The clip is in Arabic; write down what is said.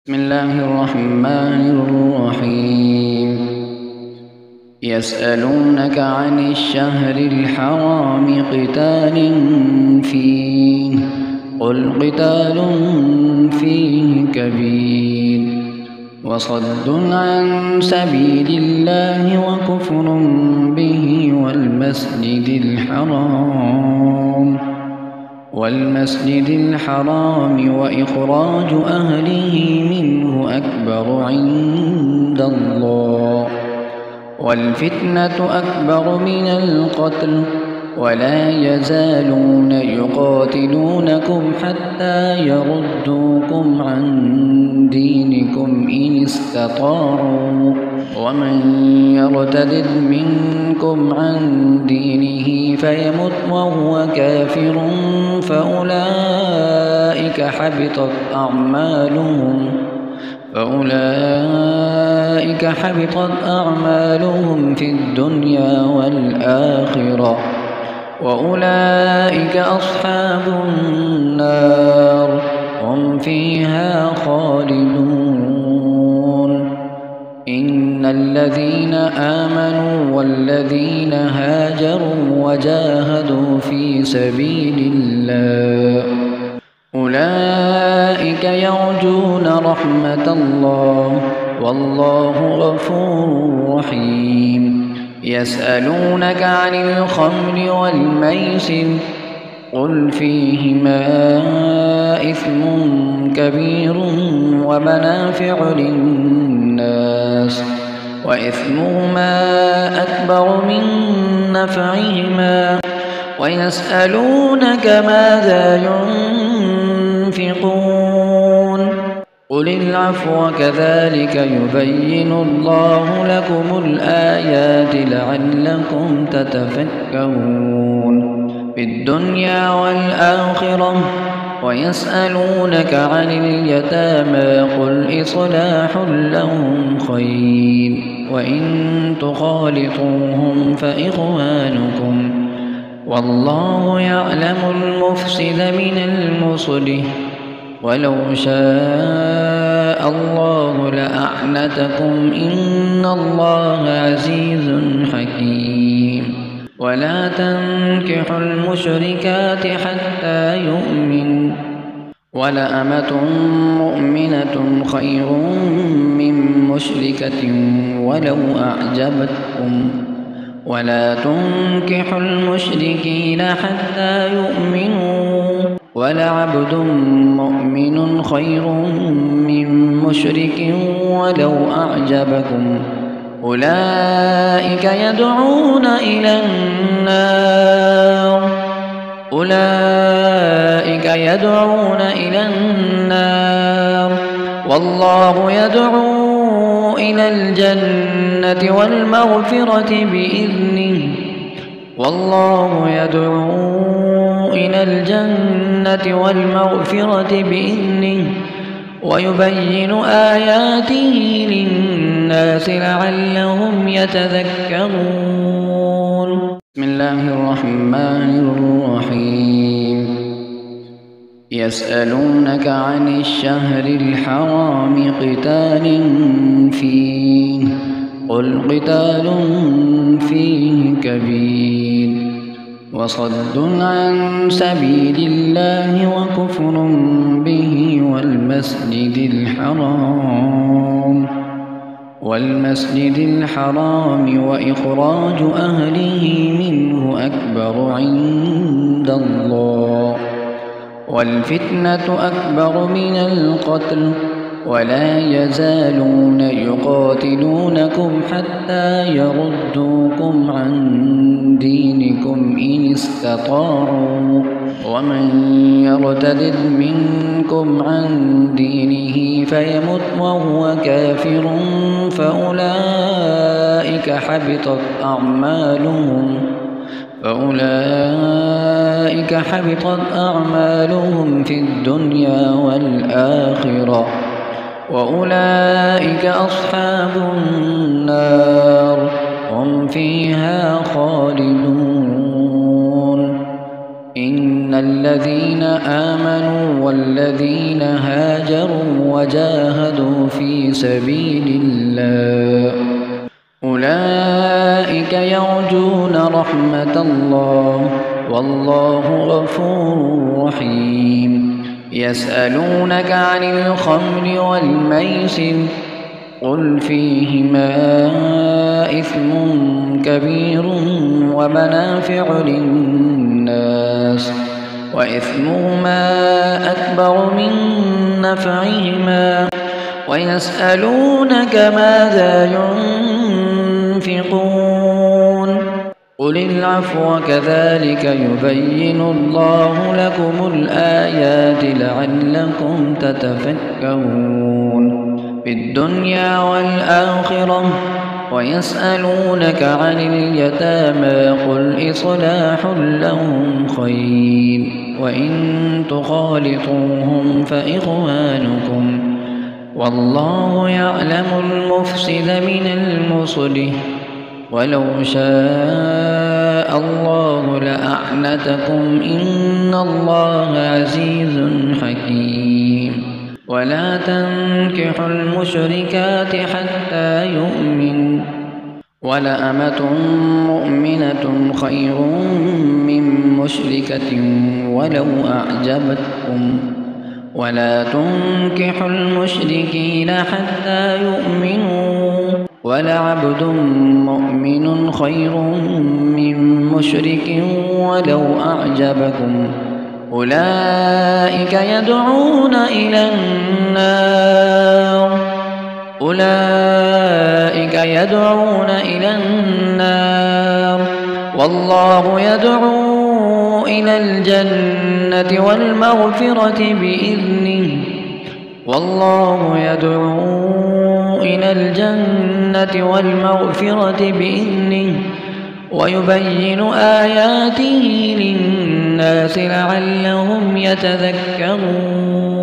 بسم الله الرحمن الرحيم. يسألونك عن الشهر الحرام قتال فيه قل قتال فيه كبير وصد عن سبيل الله وكفر به والمسجد الحرام وإخراج أهله منه أكبر عند الله والفتنة أكبر من القتل ولا يزالون يقاتلونكم حتى يردوكم عن دينكم إن استطاعوا ومن يرتد منكم عن دينه فيمت وهو كافر فأولئك حبطت أعمالهم في الدنيا والآخرة وأولئك أصحاب النار هم فيها خالدون. إن الذين آمنوا والذين هاجروا وجاهدوا في سبيل الله أولئك يرجون رحمة الله والله غفور رحيم. يسألونك عن الخمر والميسر قل فيهما إثم كبير ومنافع للناس وإثمهما أكبر من نفعهما ويسألونك ماذا ينفقون قل العفو كذلك يبين الله لكم الآيات لعلكم تتفكرون في الدنيا والآخرة. ويسألونك عن اليتامى قل إصلاح لهم خير وإن تخالطوهم فإخوانكم والله يعلم المفسد من المصلح ولو شاء الله لأعنتكم إن الله عزيز حكيم. ولا تنكحوا المشركات حتى يؤمنوا ولأمة مؤمنة خير من مشركة ولو أعجبتكم ولا تنكحوا المشركين حتى يؤمنوا ولعبد مؤمن خير من مشرك ولو أعجبكم أولئك يدعون إلى النار والله يدعو إلى الجنة والمغفرة بإذنه ويبين آياته للناس لعلهم يتذكرون. بسم الله الرحمن الرحيم. يسألونك عن الشهر الحرام قتال فيه قل قتال فيه كبير وصد عن سبيل الله وكفر به والمسجد الحرام وإخراج أهله منه أكبر عند الله والفتنة أكبر من القتل ولا يزالون يقاتلونكم حتى يردوكم عن دينكم إن استطاعوا ومن يرتد منكم عن دينه فيمت وهو كافر فأولئك حبطت أعمالهم في الدنيا والآخرة وأولئك أصحاب النار هم فيها خالدون. إن الذين آمنوا والذين هاجروا وجاهدوا في سبيل الله أولئك يرجون رحمة الله والله غفور رحيم. يسألونك عن الخمر والميسر قل فيهما إثم كبير ومنافع للناس وإثمهما أكبر من نفعهما ويسألونك ماذا ينفقون قل العفو كذلك يبين الله لكم الآيات لعلكم تتفكرون في الدنيا والآخرة. ويسألونك عن اليتامى قل إصلاح لهم خير وإن تخالطوهم فإخوانكم والله يعلم المفسد من المصلح ولو شاء الله لأعنتكم إن الله عزيز حكيم. ولا تنكحوا المشركات حتى يؤمنوا ولأمة مؤمنة خير من مشركة ولو أعجبتكم ولا تنكحوا المشركين حتى يؤمنوا ولعبد مؤمن خير من مشرك ولو أعجبكم أولئك يدعون إلى النار والله يدعو إلى الجنة والمغفرة بإذنه والله يدعو إلى الجنة والمغفرة بإذنه ويبين آياته للناس لعلهم يتذكرون.